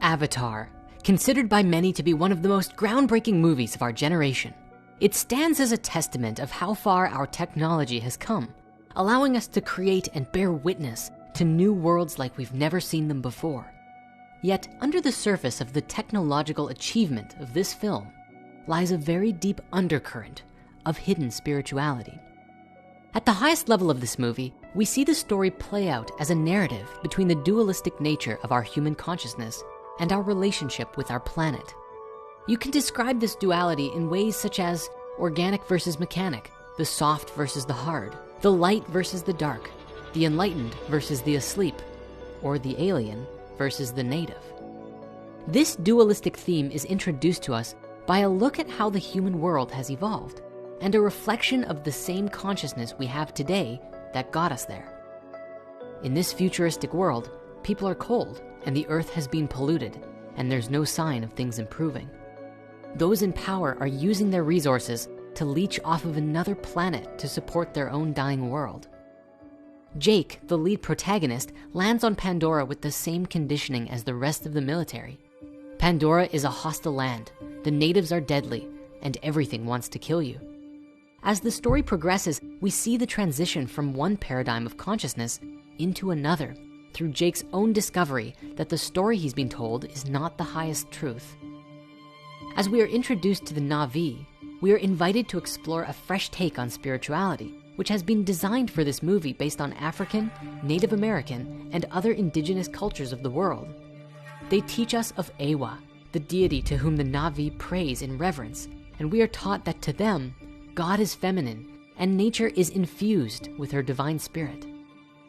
Avatar, considered by many to be one of the most groundbreaking movies of our generation. It stands as a testament of how far our technology has come, allowing us to create and bear witness to new worlds like we've never seen them before. Yet, under the surface of the technological achievement of this film lies a very deep undercurrent of hidden spirituality. At the highest level of this movie, we see the story play out as a narrative between the dualistic nature of our human consciousness and our relationship with our planet. You can describe this duality in ways such as organic versus mechanic, the soft versus the hard, the light versus the dark, the enlightened versus the asleep, or the alien versus the native. This dualistic theme is introduced to us by a look at how the human world has evolved and a reflection of the same consciousness we have today that got us there. In this futuristic world, people are cold and the earth has been polluted and there's no sign of things improving. Those in power are using their resources to leech off of another planet to support their own dying world. Jake, the lead protagonist, lands on Pandora with the same conditioning as the rest of the military. Pandora is a hostile land, the natives are deadly, and everything wants to kill you. As the story progresses, we see the transition from one paradigm of consciousness into another through Jake's own discovery that the story he's been told is not the highest truth. As we are introduced to the Na'vi, we are invited to explore a fresh take on spirituality, which has been designed for this movie based on African, Native American, and other indigenous cultures of the world. They teach us of Ewa, the deity to whom the Na'vi praise in reverence, and we are taught that to them, God is feminine and nature is infused with her divine spirit.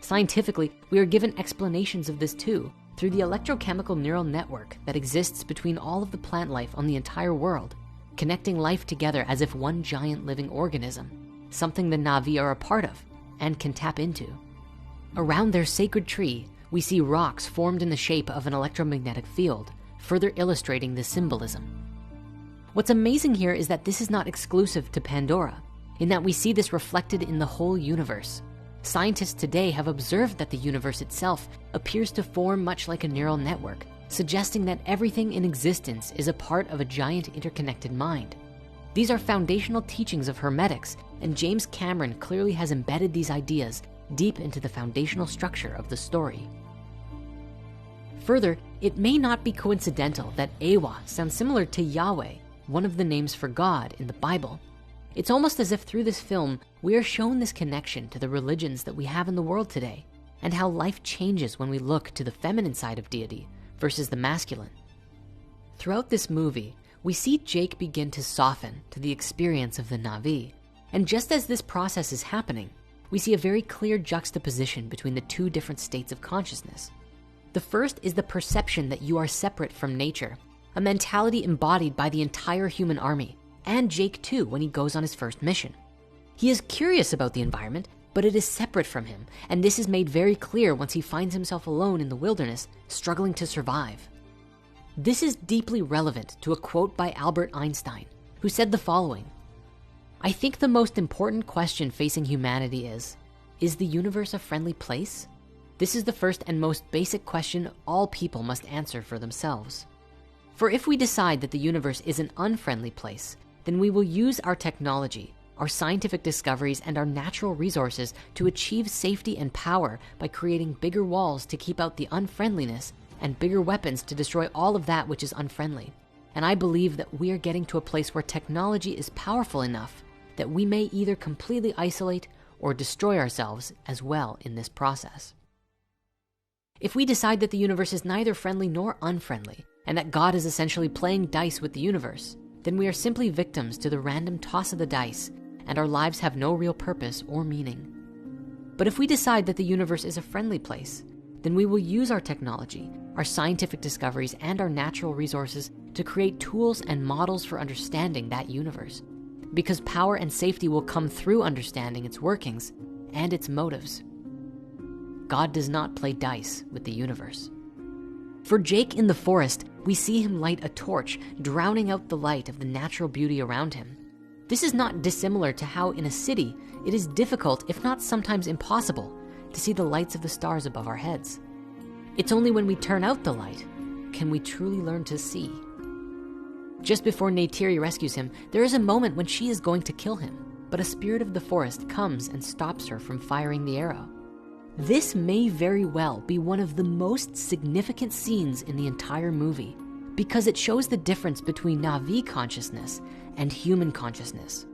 Scientifically, we are given explanations of this too, through the electrochemical neural network that exists between all of the plant life on the entire world, connecting life together as if one giant living organism, something the Na'vi are a part of and can tap into. Around their sacred tree, we see rocks formed in the shape of an electromagnetic field, further illustrating the symbolism. What's amazing here is that this is not exclusive to Pandora, in that we see this reflected in the whole universe. Scientists today have observed that the universe itself appears to form much like a neural network, suggesting that everything in existence is a part of a giant interconnected mind. These are foundational teachings of hermetics, and James Cameron clearly has embedded these ideas deep into the foundational structure of the story. Further, it may not be coincidental that Ewa sounds similar to Yahweh, one of the names for God in the Bible. It's almost as if through this film, we are shown this connection to the religions that we have in the world today, and how life changes when we look to the feminine side of deity versus the masculine. Throughout this movie, we see Jake begin to soften to the experience of the Na'vi. And just as this process is happening, we see a very clear juxtaposition between the two different states of consciousness. The first is the perception that you are separate from nature, a mentality embodied by the entire human army, and Jake too when he goes on his first mission. He is curious about the environment, but it is separate from him, and this is made very clear once he finds himself alone in the wilderness, struggling to survive. This is deeply relevant to a quote by Albert Einstein, who said the following: "I think the most important question facing humanity is the universe a friendly place? This is the first and most basic question all people must answer for themselves. For if we decide that the universe is an unfriendly place, then we will use our technology, our scientific discoveries, and our natural resources to achieve safety and power by creating bigger walls to keep out the unfriendliness and bigger weapons to destroy all of that which is unfriendly. And I believe that we are getting to a place where technology is powerful enough that we may either completely isolate or destroy ourselves as well in this process. If we decide that the universe is neither friendly nor unfriendly, and that God is essentially playing dice with the universe, then we are simply victims to the random toss of the dice, and our lives have no real purpose or meaning. But if we decide that the universe is a friendly place, then we will use our technology, our scientific discoveries, and our natural resources to create tools and models for understanding that universe, because power and safety will come through understanding its workings and its motives. God does not play dice with the universe." For Jake in the forest, we see him light a torch, drowning out the light of the natural beauty around him. This is not dissimilar to how in a city, it is difficult, if not sometimes impossible, to see the lights of the stars above our heads. It's only when we turn out the light can we truly learn to see? Just before Neytiri rescues him, there is a moment when she is going to kill him, but a spirit of the forest comes and stops her from firing the arrow. This may very well be one of the most significant scenes in the entire movie because it shows the difference between Na'vi consciousness and human consciousness.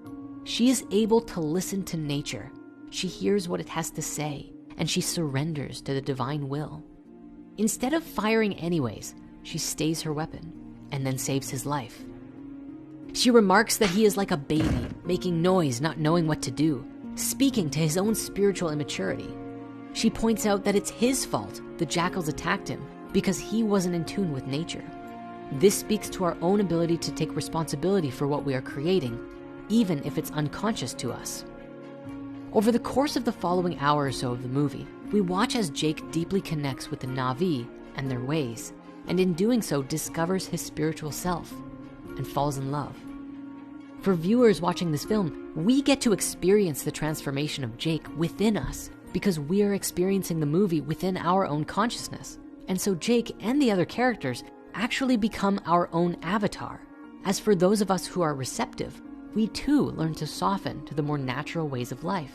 She is able to listen to nature. She hears what it has to say, and she surrenders to the divine will. Instead of firing anyways, she stays her weapon and then saves his life. She remarks that he is like a baby, making noise, not knowing what to do, speaking to his own spiritual immaturity. She points out that it's his fault the jackals attacked him because he wasn't in tune with nature. This speaks to our own ability to take responsibility for what we are creating, even if it's unconscious to us. Over the course of the following hour or so of the movie, we watch as Jake deeply connects with the Na'vi and their ways, and in doing so discovers his spiritual self and falls in love. For viewers watching this film, we get to experience the transformation of Jake within us because we are experiencing the movie within our own consciousness. And so Jake and the other characters actually become our own avatar. As for those of us who are receptive, we too learn to soften to the more natural ways of life.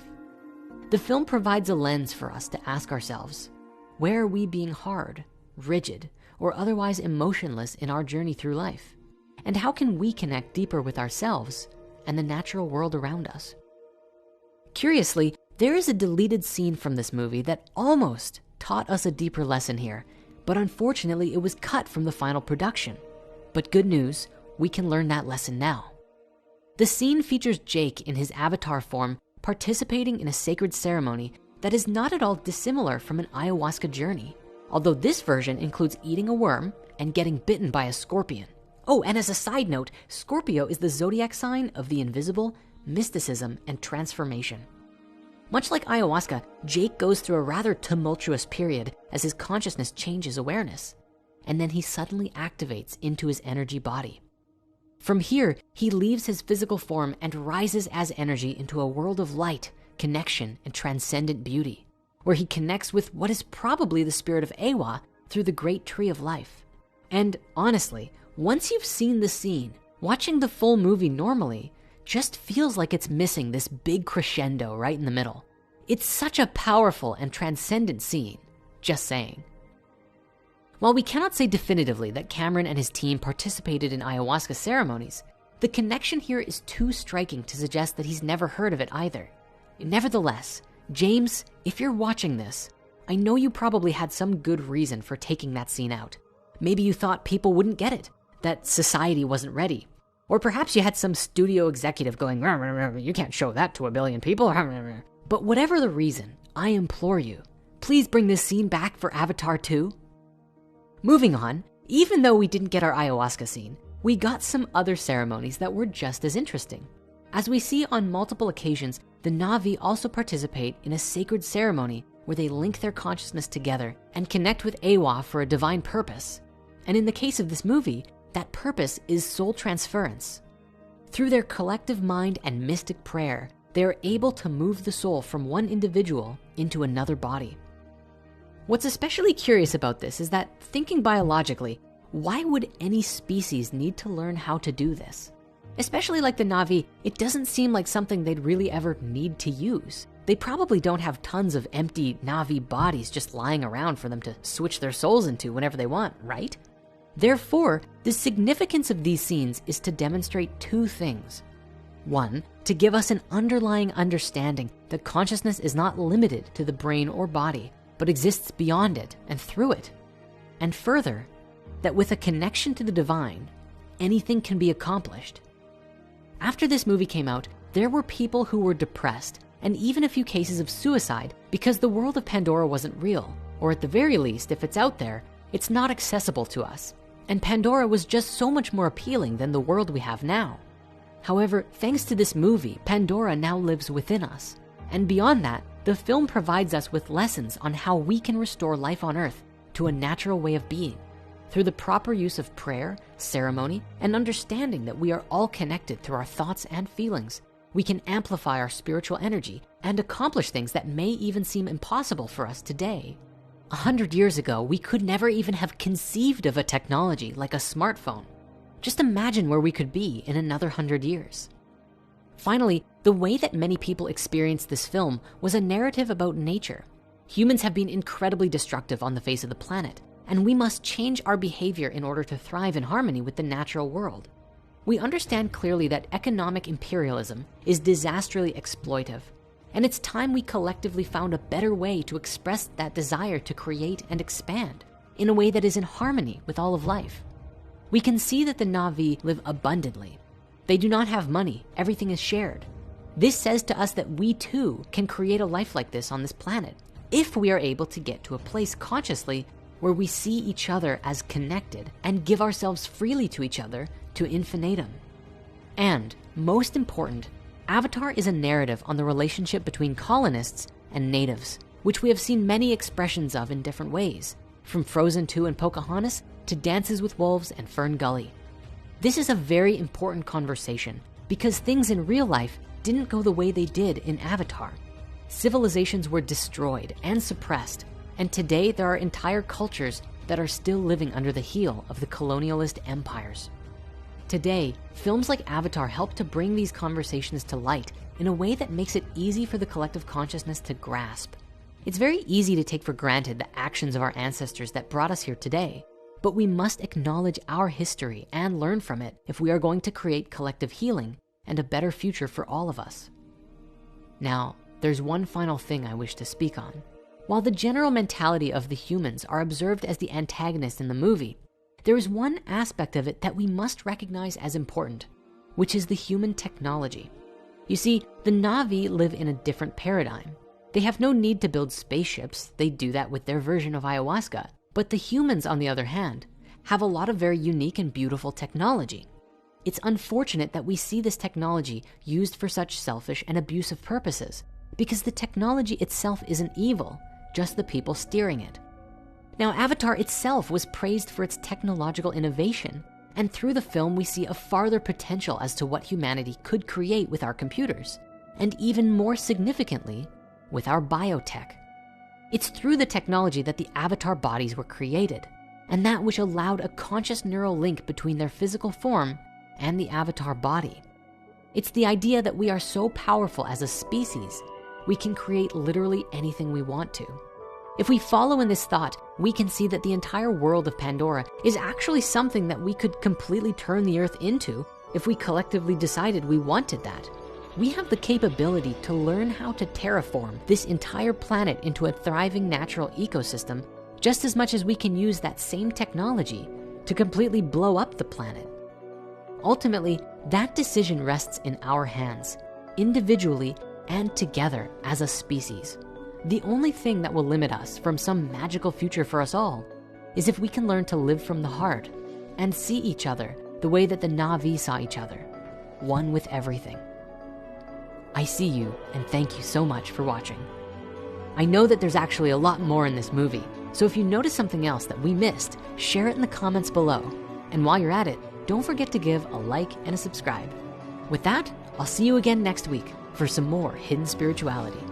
The film provides a lens for us to ask ourselves, where are we being hard, rigid, or otherwise emotionless in our journey through life? And how can we connect deeper with ourselves and the natural world around us? Curiously, there is a deleted scene from this movie that almost taught us a deeper lesson here, but unfortunately it was cut from the final production. But good news, we can learn that lesson now. The scene features Jake in his avatar form participating in a sacred ceremony that is not at all dissimilar from an ayahuasca journey, although this version includes eating a worm and getting bitten by a scorpion. Oh, and as a side note, Scorpio is the zodiac sign of the invisible, mysticism, and transformation. Much like ayahuasca, Jake goes through a rather tumultuous period as his consciousness changes awareness, and then he suddenly activates into his energy body. From here, he leaves his physical form and rises as energy into a world of light, connection, and transcendent beauty, where he connects with what is probably the spirit of Eywa through the great tree of life. And honestly, once you've seen the scene, watching the full movie normally just feels like it's missing this big crescendo right in the middle. It's such a powerful and transcendent scene, just saying. While we cannot say definitively that Cameron and his team participated in ayahuasca ceremonies, the connection here is too striking to suggest that he's never heard of it either. Nevertheless, James, if you're watching this, I know you probably had some good reason for taking that scene out. Maybe you thought people wouldn't get it, that society wasn't ready. Or perhaps you had some studio executive going, you can't show that to a billion people. But whatever the reason, I implore you, please bring this scene back for Avatar 2. Moving on, even though we didn't get our ayahuasca scene, we got some other ceremonies that were just as interesting. As we see on multiple occasions, the Na'vi also participate in a sacred ceremony where they link their consciousness together and connect with Eywa for a divine purpose. And in the case of this movie, that purpose is soul transference. Through their collective mind and mystic prayer, they are able to move the soul from one individual into another body. What's especially curious about this is that, thinking biologically, why would any species need to learn how to do this? Especially like the Na'vi, it doesn't seem like something they'd really ever need to use. They probably don't have tons of empty Na'vi bodies just lying around for them to switch their souls into whenever they want, right? Therefore, the significance of these scenes is to demonstrate two things. One, to give us an underlying understanding that consciousness is not limited to the brain or body, but exists beyond it and through it. And further, that with a connection to the divine, anything can be accomplished. After this movie came out, there were people who were depressed and even a few cases of suicide because the world of Pandora wasn't real, or at the very least, if it's out there, it's not accessible to us. And Pandora was just so much more appealing than the world we have now. However, thanks to this movie, Pandora now lives within us. And beyond that, the film provides us with lessons on how we can restore life on Earth to a natural way of being through the proper use of prayer, ceremony, and understanding that we are all connected through our thoughts and feelings. We can amplify our spiritual energy and accomplish things that may even seem impossible for us today. 100 years ago, we could never even have conceived of a technology like a smartphone. Just imagine where we could be in another 100 years. Finally, the way that many people experienced this film was a narrative about nature. Humans have been incredibly destructive on the face of the planet, and we must change our behavior in order to thrive in harmony with the natural world. We understand clearly that economic imperialism is disastrously exploitive, and it's time we collectively found a better way to express that desire to create and expand in a way that is in harmony with all of life. We can see that the Na'vi live abundantly. They do not have money, everything is shared. This says to us that we too can create a life like this on this planet if we are able to get to a place consciously where we see each other as connected and give ourselves freely to each other to infinitum. And most important, Avatar is a narrative on the relationship between colonists and natives, which we have seen many expressions of in different ways, from Frozen 2 and Pocahontas to Dances with Wolves and Fern Gully. This is a very important conversation because things in real life didn't go the way they did in Avatar. Civilizations were destroyed and suppressed, and today there are entire cultures that are still living under the heel of the colonialist empires. Today, films like Avatar help to bring these conversations to light in a way that makes it easy for the collective consciousness to grasp. It's very easy to take for granted the actions of our ancestors that brought us here today, but we must acknowledge our history and learn from it if we are going to create collective healing and a better future for all of us. Now, there's one final thing I wish to speak on. While the general mentality of the humans are observed as the antagonist in the movie, there is one aspect of it that we must recognize as important, which is the human technology. You see, the Na'vi live in a different paradigm. They have no need to build spaceships. They do that with their version of ayahuasca. But the humans, on the other hand, have a lot of very unique and beautiful technology. It's unfortunate that we see this technology used for such selfish and abusive purposes because the technology itself isn't evil, just the people steering it. Now, Avatar itself was praised for its technological innovation, and through the film, we see a farther potential as to what humanity could create with our computers, and even more significantly, with our biotech. It's through the technology that the Avatar bodies were created, and that which allowed a conscious neural link between their physical form and the Avatar body. It's the idea that we are so powerful as a species, we can create literally anything we want to. If we follow in this thought, we can see that the entire world of Pandora is actually something that we could completely turn the earth into if we collectively decided we wanted that. We have the capability to learn how to terraform this entire planet into a thriving natural ecosystem just as much as we can use that same technology to completely blow up the planet. Ultimately, that decision rests in our hands, individually and together as a species. The only thing that will limit us from some magical future for us all is if we can learn to live from the heart and see each other the way that the Na'vi saw each other, one with everything. I see you, and thank you so much for watching. I know that there's actually a lot more in this movie, so if you notice something else that we missed, share it in the comments below. And while you're at it, don't forget to give a like and a subscribe. With that, I'll see you again next week for some more hidden spirituality.